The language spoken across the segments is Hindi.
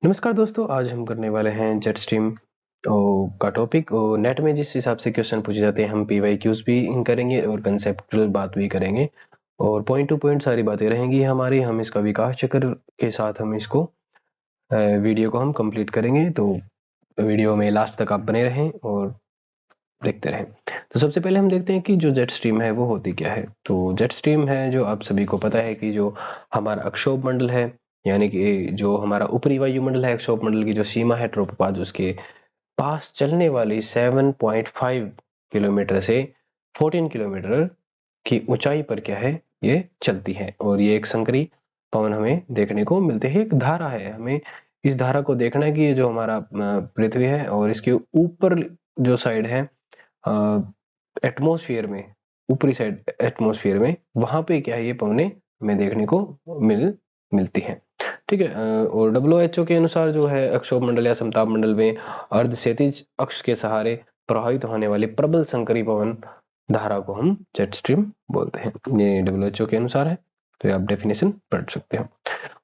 नमस्कार दोस्तों, आज हम करने वाले हैं जेट स्ट्रीम का टॉपिक। और नेट में जिस हिसाब से क्वेश्चन पूछे जाते हैं हम PYQs भी करेंगे और कंसेप्चुअल बात भी करेंगे और पॉइंट टू पॉइंट सारी बातें रहेंगी हमारी। हम इसका विकास चक्र के साथ हम इसको वीडियो को हम कंप्लीट करेंगे, तो वीडियो में लास्ट तक आप बने रहें और देखते रहें। तो सबसे पहले हम देखते हैं कि जो जेट स्ट्रीम है वो होती क्या है। तो जेट स्ट्रीम है, जो आप सभी को पता है कि जो हमारा अक्षोभ मंडल है, यानी कि जो हमारा ऊपरी वायुमंडल है, अक्षोभ मंडल की जो सीमा है ट्रोपोपॉज़, उसके पास चलने वाली 7.5 किलोमीटर से 14 किलोमीटर की ऊंचाई पर क्या है, ये चलती है। और ये एक संकरी पवन हमें देखने को मिलते हैं। एक धारा है, हमें इस धारा को देखना है कि ये जो हमारा पृथ्वी है और इसके ऊपर जो साइड है एटमॉस्फेयर में, ऊपरी साइड एटमॉस्फेयर में, वहां पे क्या है, ये पवने हमें देखने को मिलती है। ठीक है। और WHO के अनुसार जो है अक्षोभ मंडल या समताप मंडल में अर्ध क्षैतिज अक्ष के सहारे प्रभावित होने वाली प्रबल संकरी पवन धारा को हम जेट स्ट्रीम बोलते हैं। ये WHO के अनुसार है, तो आप डेफिनेशन पढ़ सकते हो।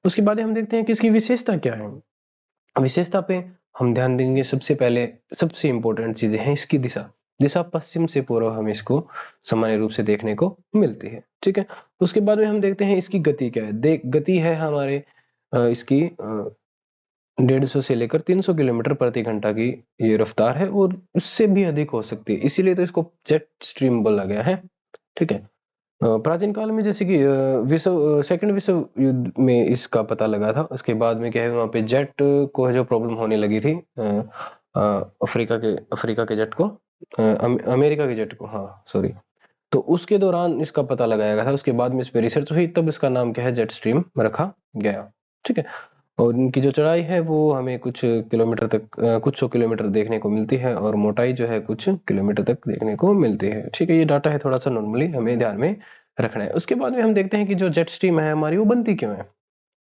उसके बाद हम देखते हैं कि इसकी विशेषता क्या है। विशेषता पे हम ध्यान देंगे। सबसे पहले सबसे इंपॉर्टेंट चीजें हैं इसकी दिशा। दिशा पश्चिम से पूर्व हम इसको सामान्य रूप से देखने को मिलती है। ठीक है। उसके बाद में हम देखते हैं इसकी गति क्या है। गति है हमारे इसकी 150 से लेकर 300 किलोमीटर प्रति घंटा की ये रफ्तार है, और उससे भी अधिक हो सकती है, इसीलिए तो इसको जेट स्ट्रीम बोला गया है। ठीक है। प्राचीन काल में जैसे कि सेकंड विश्व युद्ध में इसका पता लगा था। उसके बाद में क्या है, वहां पे जेट को जो प्रॉब्लम होने लगी थी, अफ्रीका के जेट को, अमेरिका के जेट को, हाँ सॉरी। तो उसके दौरान इसका पता लगाया गया था। उसके बाद में इस पे रिसर्च हुई, तब इसका नाम क्या है, जेट स्ट्रीम रखा गया। ठीक है। और इनकी जो चढ़ाई है वो हमें कुछ किलोमीटर तक, कुछ 100 किलोमीटर देखने को मिलती है, और मोटाई जो है कुछ किलोमीटर तक देखने को मिलती है। ठीक है। ये डाटा है, थोड़ा सा नॉर्मली हमें ध्यान में रखना है। उसके बाद में हम देखते हैं कि जो जेट स्ट्रीम है हमारी, वो बनती क्यों है।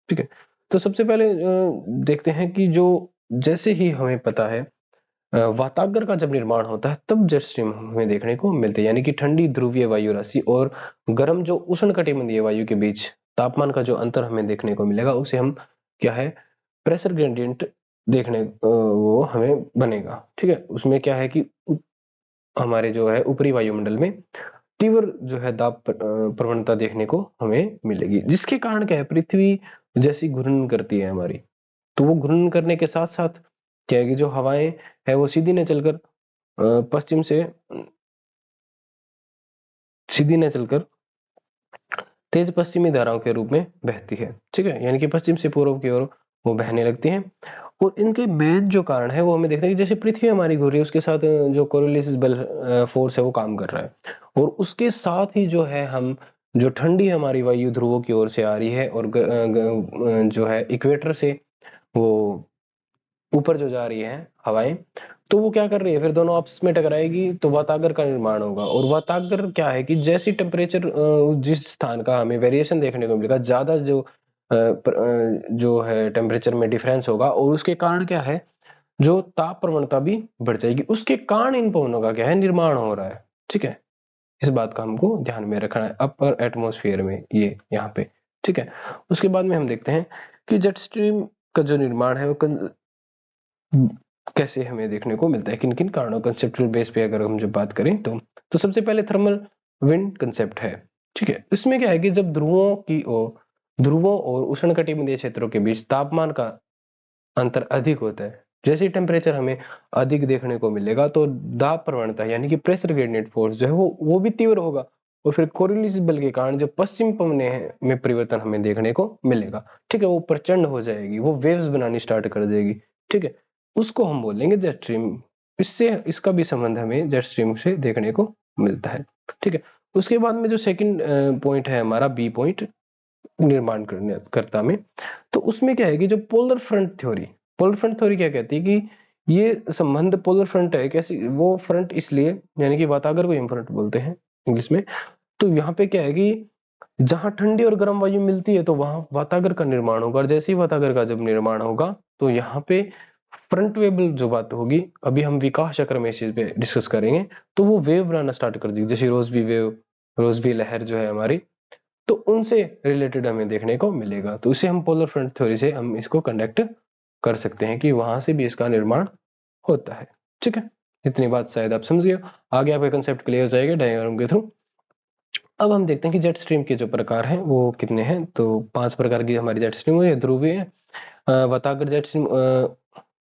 ठीक है। तो सबसे पहले देखते हैं कि जो, जैसे ही हमें पता है वातागर का जब निर्माण होता है तब जेट स्ट्रीम हमें देखने को मिलते हैं। यानी कि ठंडी ध्रुवीय वायु राशि और गर्म जो उष्णकटिबंधीय वायु के बीच तापमान का जो अंतर हमें देखने को मिलेगा, उसे हम क्या है, प्रेशर ग्रेडियंट देखने वो हमें बनेगा। ठीक है। उसमें क्या है कि हमारे जो है ऊपरी वायुमंडल में तीव्र जो है दाब प्रवणता देखने को हमें मिलेगी, जिसके कारण क्या है, पृथ्वी जैसी घूर्णन करती है हमारी। तो वो घूर्णन करने के साथ साथ क्या है कि जो हवाएं है वो पश्चिम से सीधी न चलकर तेज पश्चिमी धाराओं के रूप में बहती है। ठीक है। यानी कि पश्चिम से पूर्व की ओर वो बहने लगती हैं। और इनके मेन जो कारण है वो हमें देखते हैं कि जैसे पृथ्वी हमारी घूर रही है, उसके साथ जो कोरियोलिस बल फोर्स है वो काम कर रहा है। और उसके साथ ही जो है, हम जो ठंडी हमारी वायु ध्रुवों की ओर से आ रही है, और जो है इक्वेटर से वो ऊपर जो जा रही है हवाएं, तो वो क्या कर रही है, फिर दोनों आपस में टकराएगी तो वातागर का निर्माण होगा। और वातागर क्या है कि जैसी टेम्परेचर जिस स्थान का हमें वेरिएशन देखने को मिलेगा, ज्यादा जो है टेम्परेचर में डिफरेंस होगा, और उसके कारण क्या है, जो ताप प्रवणता भी बढ़ जाएगी। उसके कारण इन पवनों का क्या है, निर्माण हो रहा है। ठीक है। इस बात का हमको ध्यान में रखना है अपर एटमॉस्फेयर में, ये यहाँ पे। ठीक है। उसके बाद में हम देखते हैं कि जेट स्ट्रीम का जो निर्माण है वो कैसे हमें देखने को मिलता है, किन किन कारणों, कंसेप्चुअल बेस पे अगर हम जब बात करें तो सबसे पहले थर्मल विंड कंसेप्ट है। ठीक है। इसमें क्या है कि जब ध्रुवों और उष्णकटिबंधीय क्षेत्रों के बीच तापमान का अंतर अधिक होता है, जैसे टेम्परेचर हमें अधिक देखने को मिलेगा, तो दाब प्रवणता यानी कि प्रेशर ग्रेडियंट फोर्स जो है वो भी तीव्र होगा। और फिर कोरियोलिस बल के कारण जो पश्चिम पवने हैं में परिवर्तन हमें देखने को मिलेगा। ठीक है। वो प्रचंड हो जाएगी, वो वेव्स बनानी स्टार्ट कर देगी। ठीक है। उसको हम बोलेंगे जेट स्ट्रीम। इससे इसका भी संबंध हमें जेट स्ट्रीम से देखने को मिलता है। ठीक है। उसके बाद में जो सेकंड पॉइंट है हमारा, बी पॉइंट, निर्माण करता में, तो उसमें क्या है कि जो पोलर फ्रंट थ्योरी क्या कहती है कि ये संबंध पोलर फ्रंट है। कैसी वो फ्रंट, इसलिए यानी कि वातागर को हम फ्रंट बोलते हैं इंग्लिश में। तो यहाँ पे क्या है कि जहां ठंडी और गर्म वायु मिलती है तो वहां वातागर का निर्माण होगा, और जैसे ही वातागर का जब निर्माण होगा तो यहाँ पे फ्रंट वेव जो बात होगी, अभी हम विकास चक्र में इस चीज पे डिस्कस करेंगे, तो वो वेव बनाना स्टार्ट कर देगी, जैसे रोजबी लहर जो है हमारी, तो उनसे रिलेटेड हमें देखने को मिलेगा। तो इसे हम पोलर फ्रंट थ्योरी से हम इसको कंडक्ट कर सकते हैं कि वहां से भी इसका निर्माण होता है। ठीक है, इतनी बात शायद आप समझिए। आगे आपका कंसेप्ट क्लियर हो जाएगा डायग्राम के थ्रू। अब हम देखते हैं कि जेट स्ट्रीम के जो प्रकार हैं वो कितने हैं। तो 5 प्रकार की हमारी जेट स्ट्रीम है। ध्रुवीय वतागर जेट स्ट्रीम,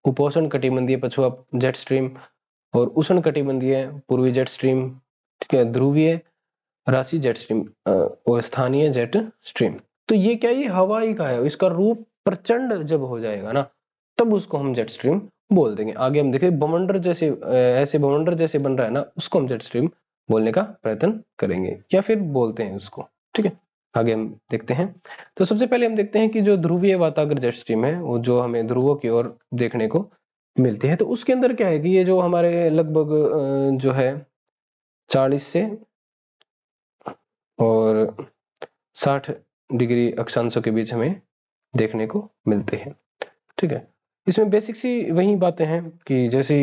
उपोष्ण कटिबंधीय पछुआ जेट स्ट्रीम, और उष्ण कटिबंधीय पूर्वी जेट स्ट्रीम, ठीक है, ध्रुवीय राशि जेट स्ट्रीम और स्थानीय जेट स्ट्रीम। तो ये क्या, ये हवाई का है, इसका रूप प्रचंड जब हो जाएगा ना तब उसको हम जेट स्ट्रीम बोल देंगे। आगे हम देखें बवंडर जैसे ऐसे बवंडर जैसे बन रहा है ना, उसको हम जेट स्ट्रीम बोलने का प्रयत्न करेंगे या फिर बोलते हैं उसको। ठीक है, आगे हम देखते हैं। तो सबसे पहले हम देखते हैं कि जो ध्रुवीय वातागर जेट स्ट्रीम है वो जो हमें ध्रुवों की ओर देखने को मिलती है, तो उसके अंदर क्या है कि ये जो हमारे लगभग जो है 40 से और 60 डिग्री अक्षांशों के बीच हमें देखने को मिलते हैं। ठीक है, इसमें बेसिक सी वही बातें हैं कि जैसे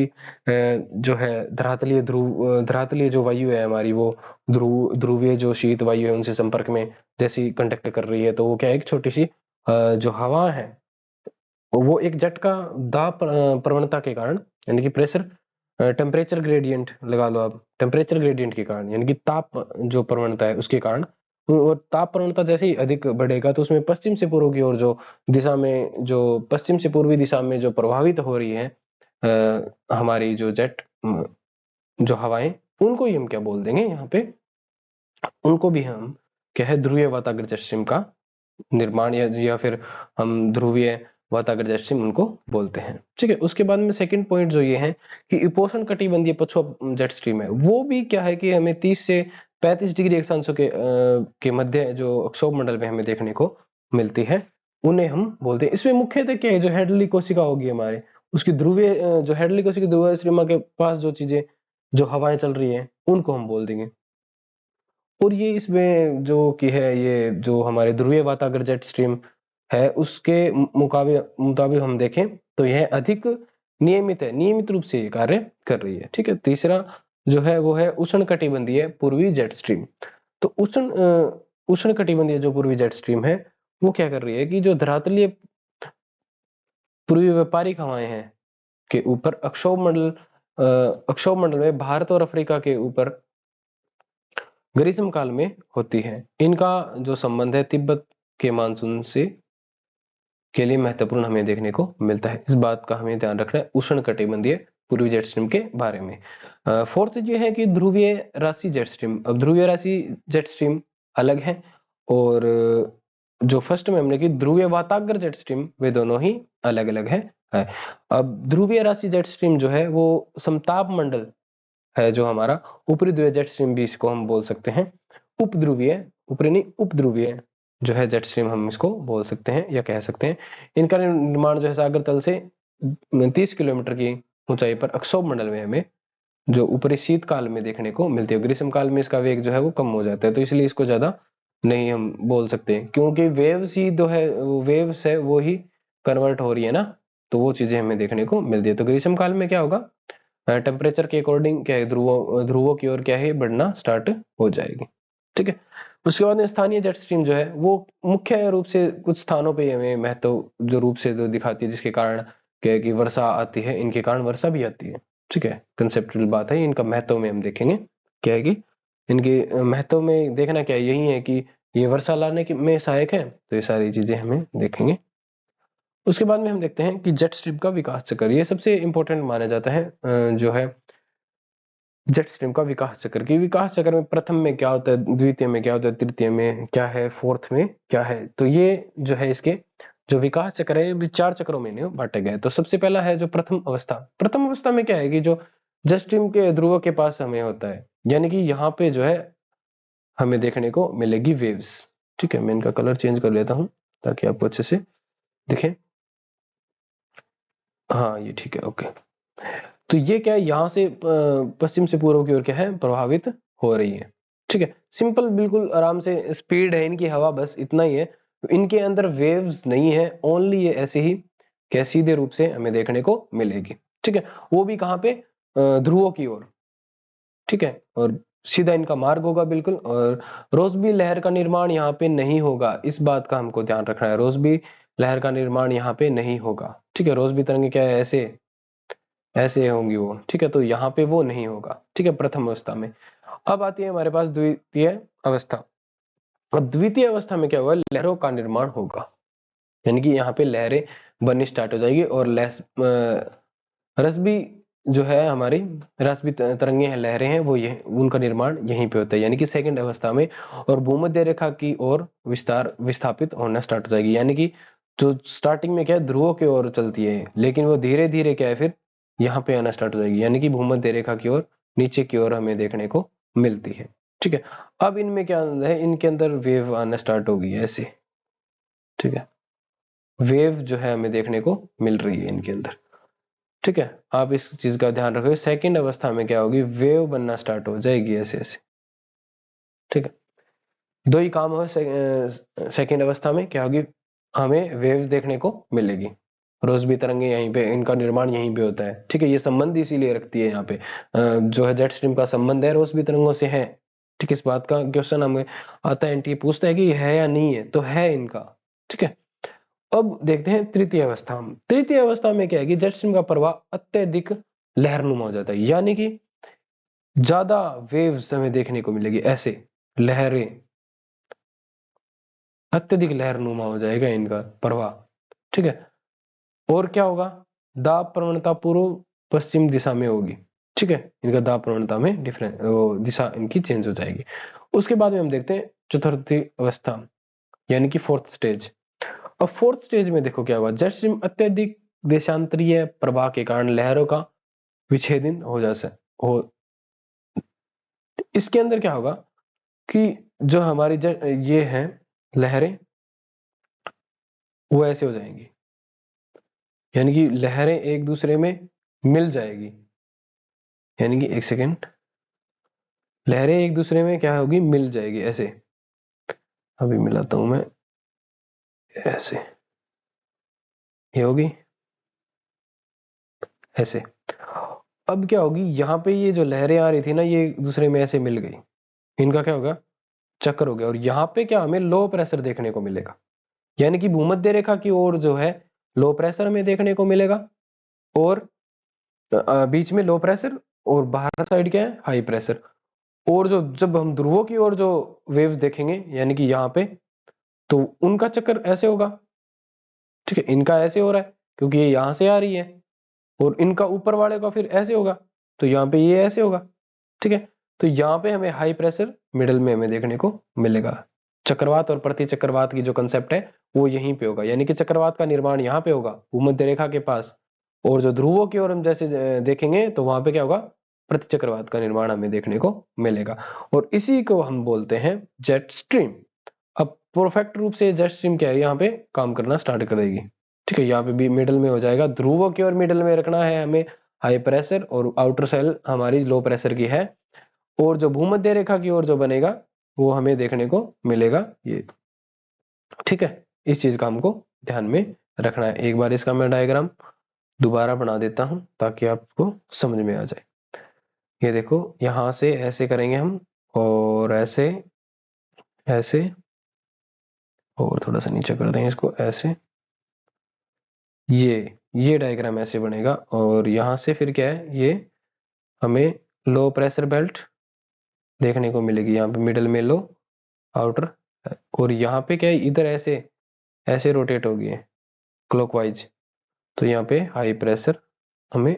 जो है धरातलीय जो वायु है हमारी, वो ध्रुवीय जो शीत वायु है उनसे संपर्क में जैसी कंडक्ट कर रही है, तो वो क्या है, एक छोटी सी जो हवा है वो एक जेट का दाब प्रवणता के कारण, यानी कि प्रेशर टेम्परेचर ग्रेडियंट लगा लो आप, टेम्परेचर ग्रेडियंट के कारण, यानी कि ताप जो प्रवणता है उसके कारण, और ताप प्रवणता जैसे ही अधिक बढ़ेगा तो उसमें पश्चिम से पूर्व की ओर जो दिशा में, जो पश्चिम से पूर्वी दिशा में जो प्रभावित हो रही है हमारी जो जेट जो हवाएं, उनको ही हम क्या बोल देंगे यहाँ पे, उनको भी हम क्या है, ध्रुवीय वातागर जेट स्ट्रीम का निर्माण या फिर हम ध्रुवीय वातागर जेट स्ट्रीम उनको बोलते हैं। ठीक है, उसके बाद में सेकंड पॉइंट जो ये है कि उपोष्ण कटिबंधीय पछुआ जेट स्ट्रीम है, वो भी क्या है कि हमें 30 से 35 डिग्री अक्षांशों के मध्य जो अक्षोभ मंडल में हमें देखने को मिलती है, उन्हें हम बोलते हैं। इसमें मुख्यतः क्या है, जो हेडली कोशिका होगी हमारे, उसकी ध्रुवीय जो हेडली कोशिका ध्रुवीय सीमा के पास जो चीजें, जो हवाएं चल रही है, उनको हम बोल देंगे। और ये इसमें जो कि है, ये जो हमारे ध्रुवीय वातागर जेट स्ट्रीम है उसके मुताबिक हम देखें तो यह अधिक नियमित है, नियमित रूप से ये कार्य कर रही है। ठीक है, तीसरा जो है वो है उष्ण कटिबंधीय पूर्वी जेट स्ट्रीम। तो उष्ण कटिबंधीय जो पूर्वी जेट स्ट्रीम है वो क्या कर रही है कि जो धरातलीय पूर्वी व्यापारिक हवाएं हैं के ऊपर अक्षोभ मंडल में भारत और अफ्रीका के ऊपर ग्रीष्म काल में होती है। इनका जो संबंध है तिब्बत के मानसून से के लिए महत्वपूर्ण हमें देखने को मिलता है। इस बात का हमें ध्यान रखना है उष्ण कटिबंधीय पूर्वी जेट स्ट्रीम के बारे में। फोर्थ ये है कि ध्रुवीय राशि जेट स्ट्रीम। अब ध्रुवीय राशि जेट स्ट्रीम अलग है, और जो फर्स्ट में हमने की ध्रुवीय वातागर जेट स्ट्रीम, वे दोनों ही अलग अलग है। अब ध्रुवीय राशि जेट स्ट्रीम जो है वो समताप मंडल है, जो हमारा ऊपरी ध्रुवीय जेट स्ट्रीम भी इसको हम बोल सकते हैं। उपध्रुवीय, ऊपरी नहीं उपध्रुवीय जो है जेट स्ट्रीम हम इसको बोल सकते हैं या कह सकते हैं। इनका निर्माण जो है सागर तल से 30 किलोमीटर की ऊंचाई पर अक्षोभ मंडल में हमें जो ऊपरी शीतकाल में देखने को मिलती है। ग्रीष्म काल में इसका वेग जो है वो कम हो जाता है, तो इसलिए इसको ज्यादा नहीं हम बोल सकते, क्योंकि वेव्स ही जो है, वेव्स है वो ही कन्वर्ट हो रही है ना, तो वो चीजें हमें देखने को मिलती है। तो ग्रीष्म काल में क्या होगा, टेम्परेचर के अकॉर्डिंग क्या है, ध्रुवों की ओर क्या है बढ़ना स्टार्ट हो जाएगी। ठीक है, उसके बाद में स्थानीय जेट स्ट्रीम जो है वो मुख्य रूप से कुछ स्थानों पे हमें महत्व जो रूप से जो दिखाती है, जिसके कारण क्या है कि वर्षा आती है, इनके कारण वर्षा भी आती है। ठीक है, कंसेप्चुअल बात है, इनका महत्व में हम देखेंगे क्या है कि इनके महत्व में देखना क्या है, यही है कि ये वर्षा लाने में सहायक है, तो ये सारी चीजें हमें देखेंगे। उसके बाद में हम देखते हैं कि जेट स्ट्रीम का विकास चक्र, ये सबसे इंपॉर्टेंट माना जाता है जो है जेट स्ट्रीम का विकास चक्र। की विकास चक्र में प्रथम में क्या होता है, द्वितीय में क्या होता है, तृतीय में क्या है, फोर्थ में क्या है, तो ये जो है इसके जो विकास चक्र है ये 4 चक्रों में बांटे गए। तो सबसे पहला है जो प्रथम अवस्था। प्रथम अवस्था में क्या है कि जो जेट स्ट्रीम के ध्रुव के पास हमें होता है, यानी कि यहाँ पे जो है हमें देखने को मिलेगी वेव्स। ठीक है, मैं इनका कलर चेंज कर लेता हूँ ताकि आपको अच्छे से दिखे। हाँ ये ठीक है, ओके। तो ये क्या है, यहाँ से पश्चिम से पूर्व की ओर क्या है प्रभावित हो रही है। ठीक है, सिंपल बिल्कुल आराम से स्पीड है इनकी हवा, बस इतना ही है। तो इनके अंदर वेव्स नहीं है, ओनली ये ऐसे ही क्या सीधे रूप से हमें देखने को मिलेगी। ठीक है, वो भी कहाँ पे, ध्रुवों की ओर। ठीक है, और सीधा इनका मार्ग होगा बिल्कुल। और रोसबी लहर का निर्माण यहाँ पे नहीं होगा, इस बात का हमको ध्यान रखना है, रोसबी लहर का निर्माण यहाँ पे नहीं होगा। ठीक है, रोज भी तरंगे क्या है, ऐसे ऐसे होंगी वो, ठीक है, तो यहाँ पे वो नहीं होगा, ठीक है, प्रथम अवस्था में। अब आती है हमारे पास द्वितीय अवस्था। अब द्वितीय अवस्था में क्या होगा, लहरों का निर्माण होगा, यानी कि यहाँ पे लहरें बननी स्टार्ट हो जाएगी और रस भी जो है हमारी, रस भी तरंगे हैं, लहरें हैं, वो ये उनका निर्माण यहीं पे होता है, यानी कि सेकंड अवस्था में। और भूमध्य रेखा की ओर विस्थापित होना स्टार्ट हो जाएगी, यानी कि जो स्टार्टिंग में क्या है, ध्रुवों की ओर चलती है, लेकिन वो धीरे धीरे क्या है फिर यहाँ पे आना स्टार्ट हो जाएगी, यानी कि भूमध्य रेखा की ओर नीचे की ओर हमें देखने को मिलती है। ठीक है, अब इनमें क्या है, इनके अंदर वेव आना स्टार्ट होगी ऐसे, ठीक है, वेव जो है हमें देखने को मिल रही है इनके अंदर। ठीक है, आप इस चीज का ध्यान रखिए, सेकंड अवस्था में क्या होगी, वेव बनना स्टार्ट हो जाएगी ऐसे ऐसे। ठीक है, दो ही काम हो सेकंड अवस्था में, क्या होगी, हमें वेव देखने को मिलेगी, रोज भी तरंगे यहीं पे, इनका निर्माण यहीं पे होता है। ठीक है, ये संबंध इसीलिए रखती है यहाँ पे, जो है जेट स्ट्रीम का संबंध है रोज भी तरंगों से है। ठीक है, इस बात का क्वेश्चन हमें आता है, एनटीए पूछता है कि है या नहीं है, तो है इनका। ठीक है, अब देखते हैं तृतीय अवस्था। तृतीय अवस्था में क्या है कि जेट स्ट्रीम का प्रवाह अत्यधिक लहरनुमा हो जाता है, यानी कि ज्यादा वेव्स हमें देखने को मिलेगी, ऐसे लहरें, अत्यधिक लहरनुमा हो जाएगा इनका प्रवाह। ठीक है, और क्या होगा, दाब प्रवणता पूर्व पश्चिम दिशा में होगी। ठीक है, इनका दाब प्रवणता में डिफरेंस, दिशा इनकी चेंज हो जाएगी। उसके बाद में हम देखते हैं चतुर्थी अवस्था, यानी कि फोर्थ स्टेज। अब फोर्थ स्टेज में देखो क्या हुआ, जेट स्ट्रीम अत्यधिक देशांतरीय प्रवाह के कारण लहरों का विच्छेदन हो, इसके अंदर क्या होगा कि जो हमारी ये है लहरें, वो ऐसे हो जाएंगी, यानी कि लहरें एक दूसरे में मिल जाएगी, यानी कि एक सेकेंड, लहरें एक दूसरे में क्या होगी, मिल जाएगी ऐसे। अभी मिलाता हूं मैं, ऐसे ये होगी ऐसे। अब क्या होगी, यहाँ पे ये जो लहरें आ रही थी ना, ये एक दूसरे में ऐसे मिल गई, इनका क्या होगा, चक्कर हो गया, और यहाँ पे क्या हमें लो प्रेशर देखने को मिलेगा, यानी कि भूमध्य रेखा की ओर जो है लो प्रेशर हमें देखने को मिलेगा, और बीच में लो प्रेशर, और बाहर साइड क्या है, हाई प्रेशर। और जो जब हम ध्रुवों की ओर जो वेव्स देखेंगे, यानी कि यहाँ पे, तो उनका चक्कर ऐसे होगा। ठीक है, इनका ऐसे हो रहा है क्योंकि ये यहाँ से आ रही है, और इनका ऊपर वाले का फिर ऐसे होगा, तो यहाँ पे ये ऐसे होगा। ठीक है, तो यहाँ पे हमें हाई प्रेशर मिडल में हमें देखने को मिलेगा। चक्रवात और प्रति चक्रवात की जो कंसेप्ट है वो यहीं पे होगा, यानी कि चक्रवात का निर्माण यहाँ पे होगा भूमध्य रेखा के पास, और जो ध्रुवों की ओर हम जैसे देखेंगे तो वहां पे क्या होगा, प्रति चक्रवात का निर्माण हमें देखने को मिलेगा, और इसी को हम बोलते हैं जेट स्ट्रीम। अब परफेक्ट रूप से जेट स्ट्रीम क्या है, यहाँ पे काम करना स्टार्ट करेगी। ठीक है, यहाँ पे भी मिडल में हो जाएगा, ध्रुवों की ओर मिडल में रखना है हमें हाई प्रेशर, और आउटर सेल हमारी लो प्रेशर की है, और जो भूमध्य रेखा की ओर जो बनेगा वो हमें देखने को मिलेगा ये। ठीक है, इस चीज का हमको ध्यान में रखना है। एक बार इसका मैं डायग्राम दोबारा बना देता हूं ताकि आपको समझ में आ जाए। ये देखो, यहां से ऐसे करेंगे हम, और ऐसे ऐसे, और थोड़ा सा नीचे कर देंगे इसको ऐसे, ये डायग्राम ऐसे बनेगा, और यहां से फिर क्या है, ये हमें लो प्रेशर बेल्ट देखने को मिलेगी, यहाँ पे मिडल में लो, आउटर, और यहाँ पे क्या है, इधर ऐसे ऐसे रोटेट होगी क्लॉकवाइज, तो यहाँ पे हाई प्रेशर हमें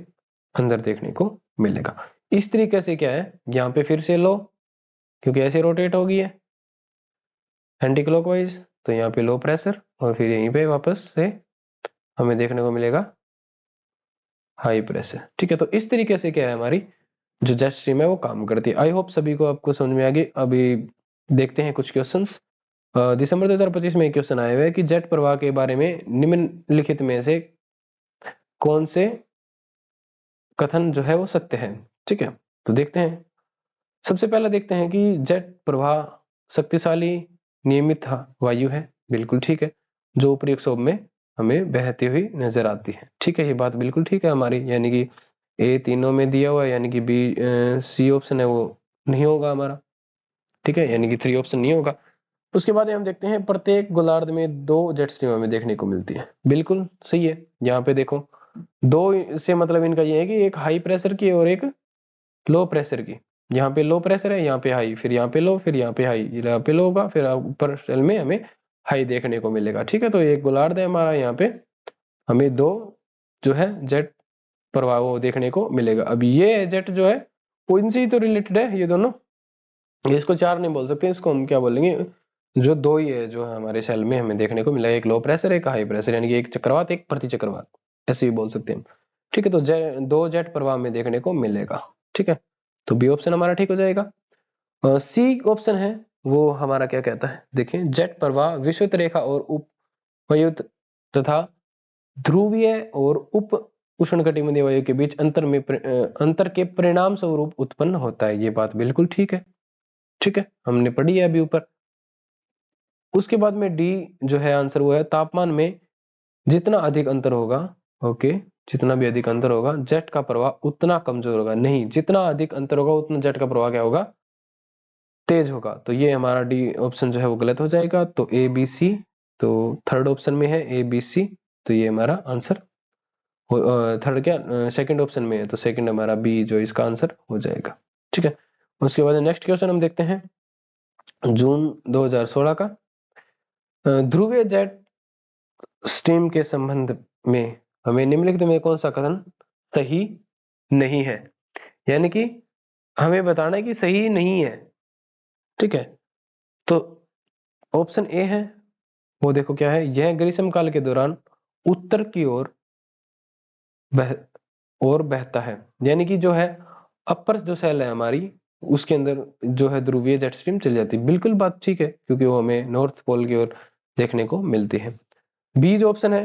अंदर देखने को मिलेगा। इस तरीके से क्या है, यहाँ पे फिर से लो, क्योंकि ऐसे रोटेट होगी है एंटी क्लॉकवाइज, तो यहाँ पे लो प्रेशर, और फिर यहीं पे वापस से हमें देखने को मिलेगा हाई प्रेशर। ठीक है, तो इस तरीके से क्या है, हमारी जो जेट स्ट्रीम है वो काम करती है। आई होप सभी को आपको समझ में आ गई। अभी देखते हैं कुछ क्वेश्चंस। दिसंबर 2025 में एक क्वेश्चन आया हुआ है कि जेट प्रवाह के बारे में निम्नलिखित में से कौन से कथन जो है वो सत्य है। ठीक है, तो देखते हैं। सबसे पहला देखते हैं कि जेट प्रवाह शक्तिशाली नियमित वायु है, बिल्कुल ठीक है, जो ऊपरी क्षोभ में हमें बहती हुई नजर आती है। ठीक है, ये बात बिल्कुल ठीक है हमारी, यानी कि ए तीनों में दिया हुआ है, यानी कि बी सी ऑप्शन है वो नहीं होगा हमारा। ठीक है, यानी कि थ्री ऑप्शन नहीं होगा। उसके बाद हम देखते हैं प्रत्येक गोलार्ध में 2 जेट स्ट्रीम हमें देखने को मिलती है। बिल्कुल सही है। यहाँ पे देखो 2 से मतलब इनका ये है कि एक हाई प्रेशर की और एक लो प्रेशर की। यहाँ पे लो प्रेशर है, यहाँ पे हाई, फिर यहाँ पे लो, फिर यहाँ पे हाई, यहाँ पे लो होगा, फिर ऊपर सेल में हमें हाई देखने को मिलेगा। ठीक है, तो एक गोलार्ध है हमारा, यहाँ पे हमें 2 जो है जेट प्रवाह वो देखने को मिलेगा। अब ये जेट जो है वो इनसे ही तो रिलेटेड है ये दोनों, इसको 4 नहीं बोल सकते, इसको हम क्या बोलेंगे, जो 2 ही है जो है हमारे सेल में हमें देखने को मिला, एक लो प्रेशर एक हाई प्रेशर, यानी कि एक चक्रवात एक प्रति चक्रवात, ऐसे भी बोल सकते हैं हम। ठीक है, तो 2 जेट प्रवाह में देखने को मिलेगा। ठीक है, तो बी ऑप्शन हमारा ठीक हो जाएगा। सी ऑप्शन है वो हमारा क्या कहता है, देखिए जेट प्रवाह विषुवत रेखा और उपयुक्त तथा ध्रुवीय और उप उष्णकटिबंधीय वायु के बीच अंतर के परिणाम स्वरूप उत्पन्न होता है। ये बात बिल्कुल ठीक है। ठीक है, हमने पढ़ी है अभी ऊपर। उसके बाद में डी जो है आंसर वो है, तापमान में जितना अधिक अंतर होगा, ओके, जितना भी अधिक अंतर होगा जेट का प्रवाह उतना कमजोर होगा। नहीं, जितना अधिक अंतर होगा उतना जेट का प्रवाह क्या होगा, तेज होगा। तो ये हमारा डी ऑप्शन जो है वो गलत हो जाएगा। तो ए बी सी, तो थर्ड ऑप्शन में है ए बी सी, तो ये हमारा आंसर थर्ड क्या सेकंड ऑप्शन में है, तो सेकंड हमारा बी जो इसका आंसर हो जाएगा। ठीक है, उसके बाद नेक्स्ट क्वेश्चन हम देखते हैं जून 2016 का। ध्रुवीय जेट स्ट्रीम के संबंध में हमें निम्नलिखित में कौन सा कथन सही नहीं है, यानी कि हमें बताना है कि सही नहीं है। ठीक है, तो ऑप्शन ए है वो देखो क्या है, यह ग्रीष्म काल के दौरान उत्तर की ओर बहता है, यानी कि जो है अपर जो सेल है हमारी उसके अंदर जो है ध्रुवीय जेट स्ट्रीम चली जाती है। बिल्कुल बात ठीक है, क्योंकि वो हमें नॉर्थ पोल की ओर देखने को मिलती है। बी जो ऑप्शन है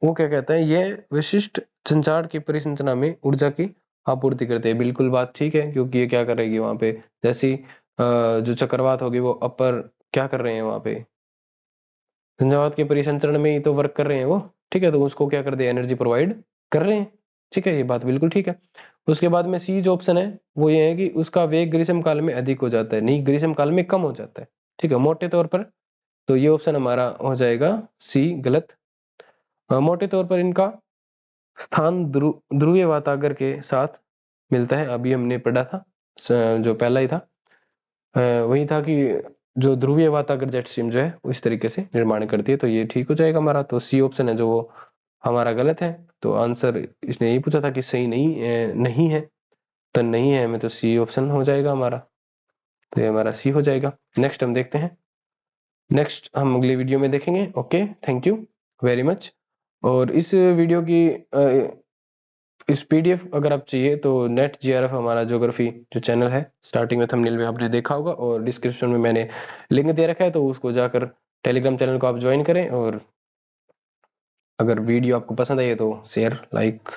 वो क्या कहता है, यह विशिष्ट संचार की परिसंरचना में ऊर्जा की आपूर्ति करते हैं। बिल्कुल बात ठीक है, क्योंकि ये क्या करेगी वहां पे, जैसी जो चक्रवात होगी वो अपर क्या कर रहे हैं वहां पे, संजावात के परिसंचरण में ही तो वर्क कर रहे हैं वो। ठीक है, तो उसको क्या कर दे, एनर्जी प्रोवाइड कर रहे हैं। ठीक है, ये बात बिल्कुल ठीक है। उसके बाद में सी जो ऑप्शन है वो ये है कि उसका वेग ग्रीष्म काल में अधिक हो जाता है। नहीं, ग्रीष्म काल में कम हो जाता है। ठीक है, मोटे तौर पर तो ये ऑप्शन हमारा हो जाएगा सी गलत। मोटे तौर पर इनका स्थान ध्रुवीय वातागर के साथ मिलता है। अभी हमने पढ़ा था जो पहला ही था वही था कि जो ध्रुवीय वातागर जेट स्ट्रीम जो है इस तरीके से निर्माण करती है। तो ये ठीक हो जाएगा हमारा। तो सी ऑप्शन है जो वो हमारा गलत है। तो आंसर इसने यही पूछा था कि सही नहीं है, तो नहीं है हमें, तो सी ऑप्शन हो जाएगा हमारा। तो ये हमारा सी हो जाएगा। नेक्स्ट हम देखते हैं, नेक्स्ट हम अगली वीडियो में देखेंगे। Okay, thank you very much. और इस वीडियो की इस पीडीएफ अगर आप चाहिए तो नेट जीआरएफ हमारा ज्योग्राफी जो चैनल है, स्टार्टिंग में थंबनेल में आपने देखा होगा और डिस्क्रिप्शन में मैंने लिंक दे रखा है, तो उसको जाकर टेलीग्राम चैनल को आप ज्वाइन करें। और अगर वीडियो आपको पसंद आई है तो शेयर लाइक